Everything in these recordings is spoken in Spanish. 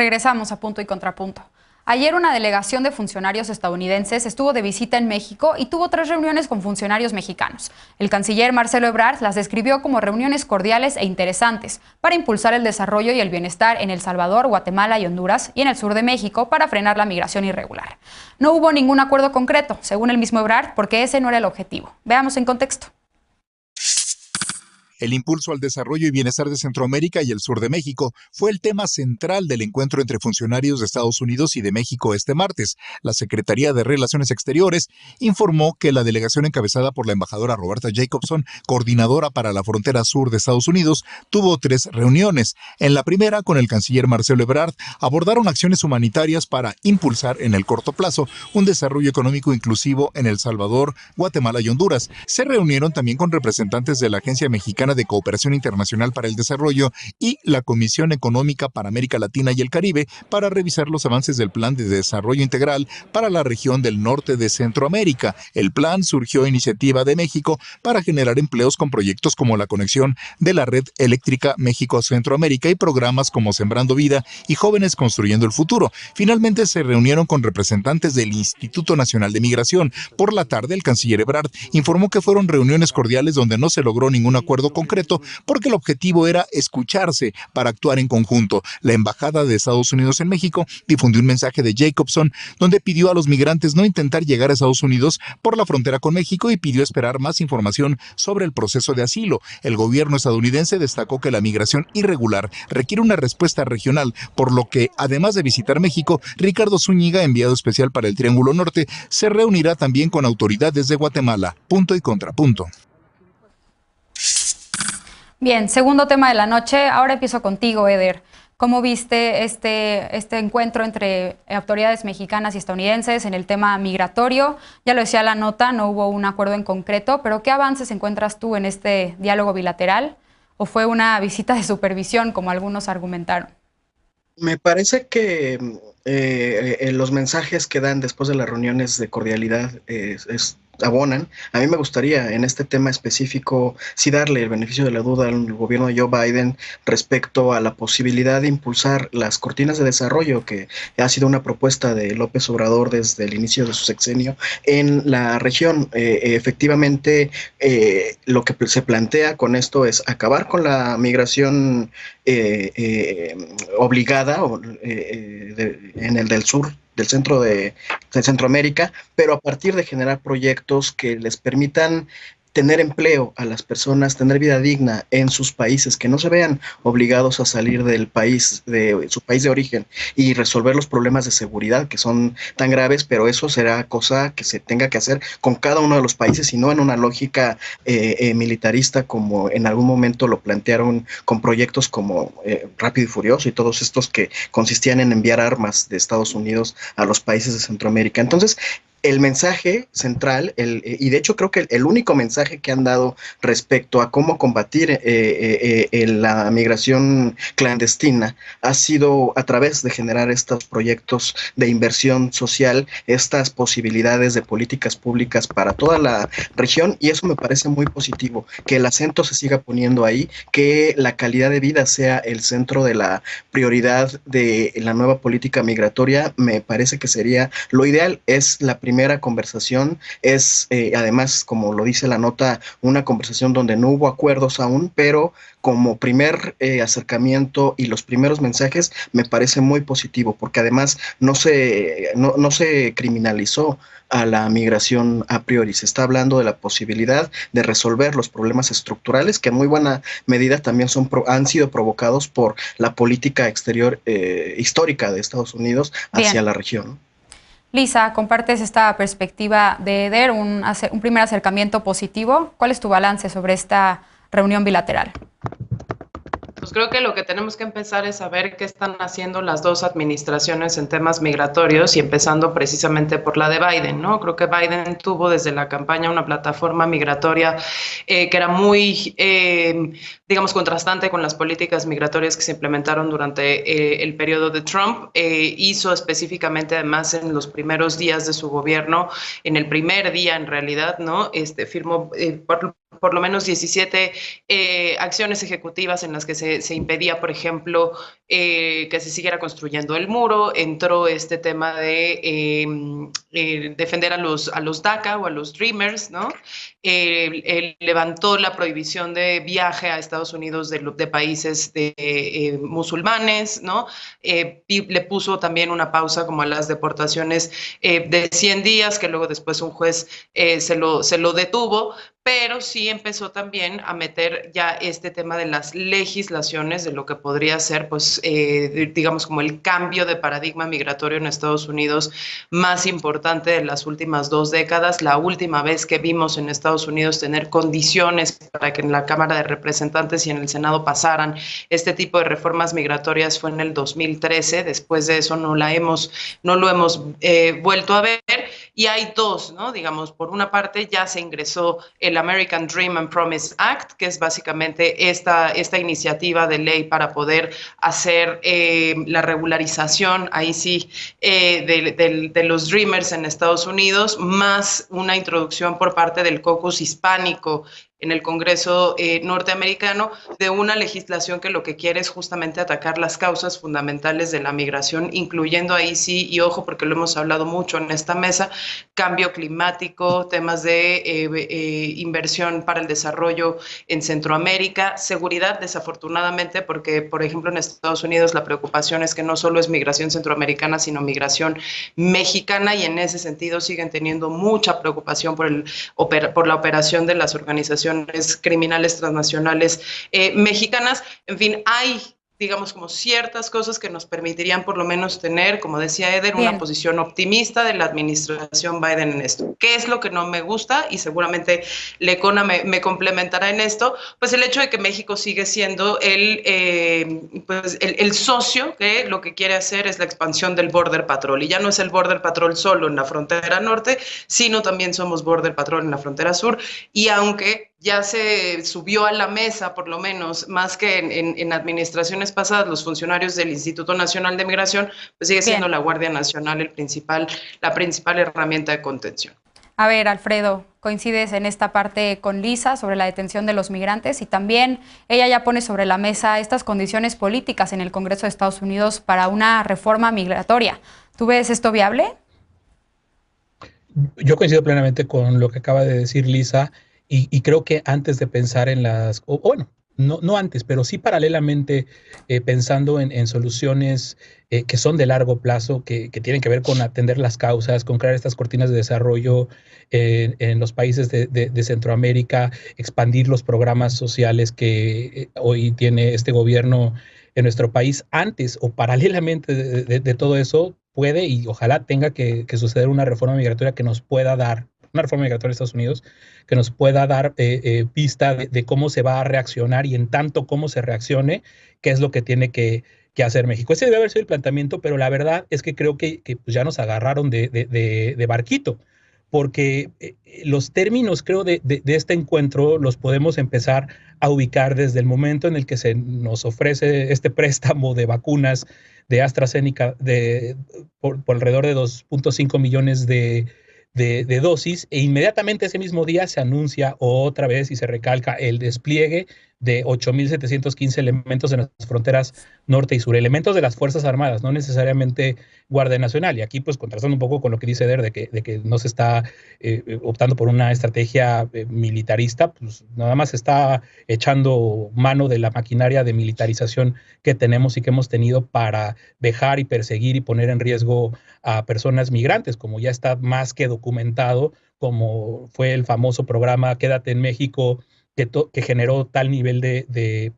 Regresamos a Punto y Contrapunto. Ayer una delegación de funcionarios estadounidenses estuvo de visita en México y tuvo 3 reuniones con funcionarios mexicanos. El canciller Marcelo Ebrard las describió como reuniones cordiales e interesantes para impulsar el desarrollo y el bienestar en El Salvador, Guatemala y Honduras y en el sur de México para frenar la migración irregular. No hubo ningún acuerdo concreto, según el mismo Ebrard, porque ese no era el objetivo. Veamos en contexto. El impulso al desarrollo y bienestar de Centroamérica y el sur de México fue el tema central del encuentro entre funcionarios de Estados Unidos y de México este martes. La Secretaría de Relaciones Exteriores informó que la delegación encabezada por la embajadora Roberta Jacobson, coordinadora para la frontera sur de Estados Unidos, tuvo 3 reuniones. En la primera, con el canciller Marcelo Ebrard, abordaron acciones humanitarias para impulsar en el corto plazo un desarrollo económico inclusivo en El Salvador, Guatemala y Honduras. Se reunieron también con representantes de la Agencia Mexicana de Cooperación Internacional para el Desarrollo y la Comisión Económica para América Latina y el Caribe para revisar los avances del Plan de Desarrollo Integral para la región del norte de Centroamérica. El plan surgió a iniciativa de México para generar empleos con proyectos como la conexión de la red eléctrica México-Centroamérica y programas como Sembrando Vida y Jóvenes Construyendo el Futuro. Finalmente se reunieron con representantes del Instituto Nacional de Migración. Por la tarde, el canciller Ebrard informó que fueron reuniones cordiales donde no se logró ningún acuerdo concreto porque el objetivo era escucharse para actuar en conjunto. La Embajada de Estados Unidos en México difundió un mensaje de Jacobson donde pidió a los migrantes no intentar llegar a Estados Unidos por la frontera con México y pidió esperar más información sobre el proceso de asilo. El gobierno estadounidense destacó que la migración irregular requiere una respuesta regional, por lo que, además de visitar México, Ricardo Zúñiga, enviado especial para el Triángulo Norte, se reunirá también con autoridades de Guatemala. Punto y contrapunto. Bien, segundo tema de la noche. Ahora empiezo contigo, Eder. ¿Cómo viste este encuentro entre autoridades mexicanas y estadounidenses en el tema migratorio? Ya lo decía la nota, no hubo un acuerdo en concreto, pero ¿qué avances encuentras tú en este diálogo bilateral? ¿O fue una visita de supervisión, como algunos argumentaron? Me parece que los mensajes que dan después de las reuniones de cordialidad abonan. A mí me gustaría en este tema específico sí darle el beneficio de la duda al gobierno de Joe Biden respecto a la posibilidad de impulsar las cortinas de desarrollo, que ha sido una propuesta de López Obrador desde el inicio de su sexenio en la región. Efectivamente, lo que se plantea con esto es acabar con la migración obligada en el del sur, del centro de Centroamérica, pero a partir de generar proyectos que les permitan tener empleo a las personas, tener vida digna en sus países, que no se vean obligados a salir del país, de su país de origen, y resolver los problemas de seguridad que son tan graves, pero eso será cosa que se tenga que hacer con cada uno de los países y no en una lógica militarista como en algún momento lo plantearon con proyectos como Rápido y Furioso y todos estos que consistían en enviar armas de Estados Unidos a los países de Centroamérica. Entonces, el mensaje central, y de hecho creo que el único mensaje que han dado respecto a cómo combatir la migración clandestina ha sido a través de generar estos proyectos de inversión social, estas posibilidades de políticas públicas para toda la región, y eso me parece muy positivo, que el acento se siga poniendo ahí, que la calidad de vida sea el centro de la prioridad de la nueva política migratoria. Me parece que sería lo ideal. Es la primera conversación, es además, como lo dice la nota, una conversación donde no hubo acuerdos aún, pero como primer acercamiento y los primeros mensajes me parece muy positivo, porque además no se criminalizó a la migración a priori. Se está hablando de la posibilidad de resolver los problemas estructurales que en muy buena medida también han sido provocados por la política exterior histórica de Estados Unidos hacia la región. Lisa, ¿compartes esta perspectiva de Eder, un primer acercamiento positivo? ¿Cuál es tu balance sobre esta reunión bilateral? Pues creo que lo que tenemos que empezar es saber qué están haciendo las dos administraciones en temas migratorios y empezando precisamente por la de Biden, ¿no? Creo que Biden tuvo desde la campaña una plataforma migratoria que era muy, digamos, contrastante con las políticas migratorias que se implementaron durante el periodo de Trump. Hizo específicamente, además, en los primeros días de su gobierno, en el primer día en realidad, ¿no? Firmó por lo menos 17 acciones ejecutivas en las que se impedía, por ejemplo, que se siguiera construyendo el muro. Entró este tema de defender a los DACA o a los Dreamers, ¿no? Levantó la prohibición de viaje a Estados Unidos de países musulmanes, ¿no? Le puso también una pausa como a las deportaciones de 100 días, que luego después un juez se lo detuvo, pero sí empezó también a meter ya este tema de las legislaciones, de lo que podría ser, pues, digamos, como el cambio de paradigma migratorio en Estados Unidos más importante de las últimas 2 décadas. La última vez que vimos en Estados Unidos tener condiciones para que en la Cámara de Representantes y en el Senado pasaran este tipo de reformas migratorias fue en el 2013. Después de eso no lo hemos vuelto a ver. Y hay dos, ¿no? Digamos, por una parte ya se ingresó el American Dream and Promise Act, que es básicamente esta iniciativa de ley para poder hacer la regularización, ahí sí, de los Dreamers en Estados Unidos, más una introducción por parte del caucus hispánico en el Congreso norteamericano de una legislación que lo que quiere es justamente atacar las causas fundamentales de la migración, incluyendo ahí sí, y ojo porque lo hemos hablado mucho en esta mesa, cambio climático, temas de inversión para el desarrollo en Centroamérica, seguridad desafortunadamente porque, por ejemplo, en Estados Unidos la preocupación es que no solo es migración centroamericana, sino migración mexicana, y en ese sentido siguen teniendo mucha preocupación por la operación de las organizaciones criminales transnacionales mexicanas. En fin, hay, digamos, como ciertas cosas que nos permitirían por lo menos tener, como decía Eder, una posición optimista de la administración Biden en esto. ¿Qué es lo que no me gusta? Y seguramente Lecona me complementará en esto, pues el hecho de que México sigue siendo el socio que lo que quiere hacer es la expansión del Border Patrol, y ya no es el Border Patrol solo en la frontera norte, sino también somos Border Patrol en la frontera sur, y aunque ya se subió a la mesa, por lo menos, más que en administraciones pasadas, los funcionarios del Instituto Nacional de Migración, pues sigue siendo la Guardia Nacional la principal herramienta de contención. A ver, Alfredo, coincides en esta parte con Lisa sobre la detención de los migrantes, y también ella ya pone sobre la mesa estas condiciones políticas en el Congreso de Estados Unidos para una reforma migratoria. ¿Tú ves esto viable? Yo coincido plenamente con lo que acaba de decir Lisa. Y creo que antes de pensar en no antes, pero sí paralelamente pensando en soluciones que son de largo plazo, que tienen que ver con atender las causas, con crear estas cortinas de desarrollo en los países de Centroamérica, expandir los programas sociales que hoy tiene este gobierno en nuestro país. Antes o paralelamente de todo eso, puede y ojalá tenga que suceder una reforma migratoria que nos pueda dar, una reforma migratoria de Estados Unidos, que nos pueda dar pista de cómo se va a reaccionar, y en tanto cómo se reaccione, qué es lo que tiene que hacer México. Ese debe haber sido el planteamiento, pero la verdad es que creo que pues ya nos agarraron de barquito, porque los términos, creo, de este encuentro los podemos empezar a ubicar desde el momento en el que se nos ofrece este préstamo de vacunas de AstraZeneca por alrededor de 2.5 millones de dosis, e inmediatamente ese mismo día se anuncia otra vez y se recalca el despliegue de 8.715 elementos en las fronteras norte y sur, elementos de las Fuerzas Armadas, no necesariamente Guardia Nacional. Y aquí, pues, contrastando un poco con lo que dice Eder, de que no se está optando por una estrategia militarista, pues nada más está echando mano de la maquinaria de militarización que tenemos y que hemos tenido para vejar y perseguir y poner en riesgo a personas migrantes, como ya está más que documentado, como fue el famoso programa Quédate en México, que generó tal nivel de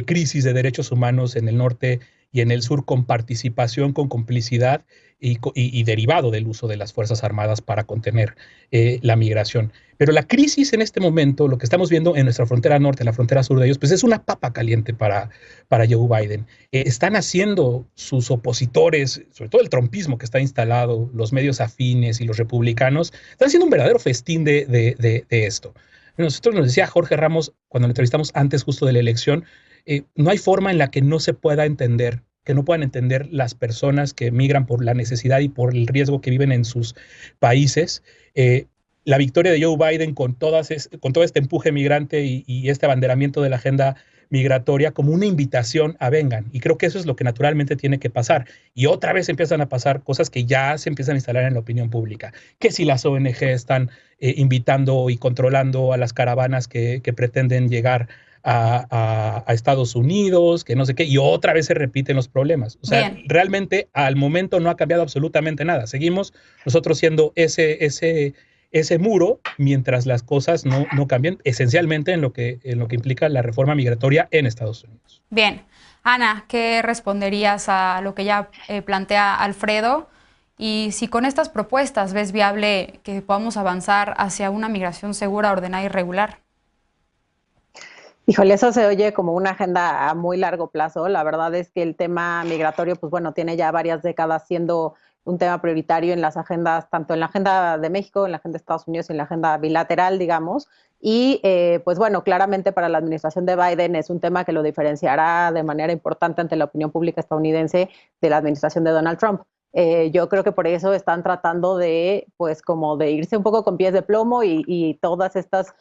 crisis de derechos humanos en el norte y en el sur, con participación, con complicidad y derivado del uso de las Fuerzas Armadas para contener la migración. Pero la crisis en este momento, lo que estamos viendo en nuestra frontera norte, en la frontera sur de ellos, pues es una papa caliente para Joe Biden. Están haciendo sus opositores, sobre todo el trumpismo que está instalado, los medios afines y los republicanos, están haciendo un verdadero festín de esto. Nosotros, nos decía Jorge Ramos cuando lo entrevistamos antes justo de la elección, no hay forma en la que no se pueda entender, que no puedan entender las personas que migran por la necesidad y por el riesgo que viven en sus países, la victoria de Joe Biden con todo este empuje migrante y este abanderamiento de la agenda migratoria como una invitación a vengan. Y creo que eso es lo que naturalmente tiene que pasar. Y otra vez empiezan a pasar cosas que ya se empiezan a instalar en la opinión pública. Que si las ONG están invitando y controlando a las caravanas que pretenden llegar a Estados Unidos, que no sé qué, y otra vez se repiten los problemas. O sea, bien, realmente al momento no ha cambiado absolutamente nada. Seguimos nosotros siendo ese muro mientras las cosas no cambian esencialmente en lo que implica la reforma migratoria en Estados Unidos. Bien. Ana, ¿qué responderías a lo que ya plantea Alfredo? Y si con estas propuestas ves viable que podamos avanzar hacia una migración segura, ordenada y regular. Híjole, eso se oye como una agenda a muy largo plazo. La verdad es que el tema migratorio, pues bueno, tiene ya varias décadas siendo un tema prioritario en las agendas, tanto en la agenda de México, en la agenda de Estados Unidos y en la agenda bilateral, digamos. Y pues bueno, claramente para la administración de Biden es un tema que lo diferenciará de manera importante ante la opinión pública estadounidense de la administración de Donald Trump. Yo creo que por eso están tratando de, pues como de irse un poco con pies de plomo y todas estas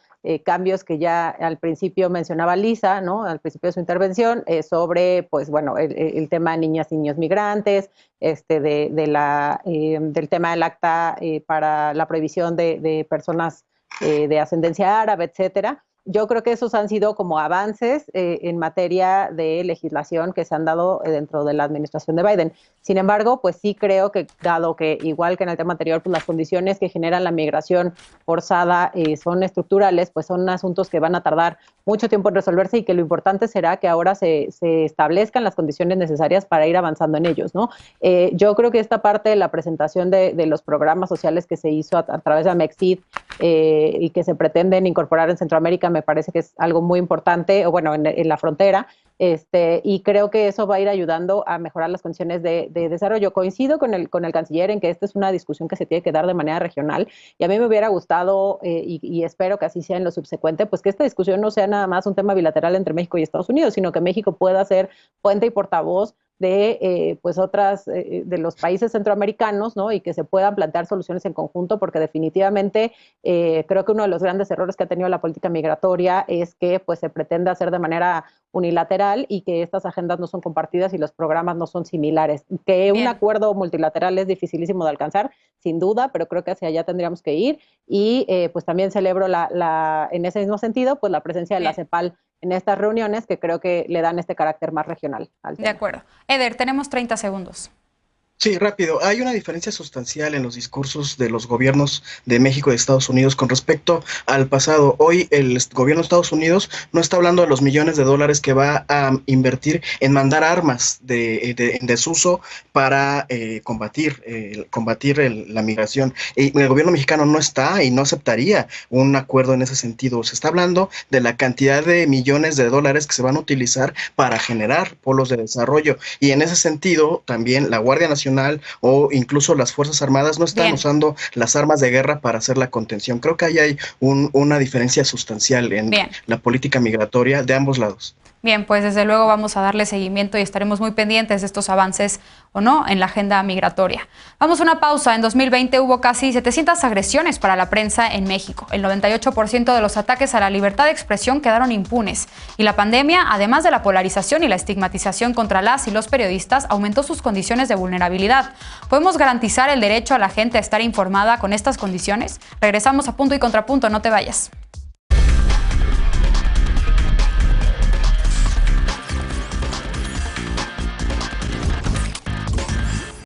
cambios que ya al principio mencionaba Lisa, ¿no? Al principio de su intervención, sobre, pues bueno, el tema de niñas y niños migrantes, del tema del acta para la prohibición de personas de ascendencia árabe, etcétera. Yo creo que esos han sido como avances en materia de legislación que se han dado dentro de la administración de Biden. Sin embargo, pues sí creo que, dado que igual que en el tema anterior, pues las condiciones que generan la migración forzada son estructurales, pues son asuntos que van a tardar mucho tiempo en resolverse y que lo importante será que ahora se establezcan las condiciones necesarias para ir avanzando en ellos, ¿no? Yo creo que esta parte de la presentación de los programas sociales que se hizo a través de Amexid y que se pretenden incorporar en Centroamérica me parece que es algo muy importante, o bueno, en la frontera, y creo que eso va a ir ayudando a mejorar las condiciones de desarrollo. Coincido con el canciller en que esta es una discusión que se tiene que dar de manera regional, y a mí me hubiera gustado, y espero que así sea en lo subsecuente, pues que esta discusión no sea nada más un tema bilateral entre México y Estados Unidos, sino que México pueda ser puente y portavoz de pues otras de los países centroamericanos, ¿no? Y que se puedan plantear soluciones en conjunto, porque definitivamente creo que uno de los grandes errores que ha tenido la política migratoria es que pues se pretende hacer de manera unilateral y que estas agendas no son compartidas y los programas no son similares. Que un acuerdo multilateral es dificilísimo de alcanzar, sin duda, pero creo que hacia allá tendríamos que ir, y pues también celebro en ese mismo sentido pues la presencia de la CEPAL en estas reuniones, que creo que le dan este carácter más regional al tema. De acuerdo. Eder, tenemos 30 segundos. Sí, rápido. Hay una diferencia sustancial en los discursos de los gobiernos de México y de Estados Unidos con respecto al pasado. Hoy el gobierno de Estados Unidos no está hablando de los millones de dólares que va a invertir en mandar armas en desuso para combatir la migración. El gobierno mexicano no está y no aceptaría un acuerdo en ese sentido. Se está hablando de la cantidad de millones de dólares que se van a utilizar para generar polos de desarrollo. Y en ese sentido, también la Guardia Nacional o incluso las Fuerzas Armadas no están usando las armas de guerra para hacer la contención. Creo que ahí hay una diferencia sustancial en la política migratoria de ambos lados. Bien, pues desde luego vamos a darle seguimiento y estaremos muy pendientes de estos avances o no en la agenda migratoria. Vamos a una pausa. En 2020 hubo casi 700 agresiones para la prensa en México. El 98% de los ataques a la libertad de expresión quedaron impunes. Y la pandemia, además de la polarización y la estigmatización contra las y los periodistas, aumentó sus condiciones de vulnerabilidad. ¿Podemos garantizar el derecho a la gente a estar informada con estas condiciones? Regresamos a Punto y Contrapunto, no te vayas.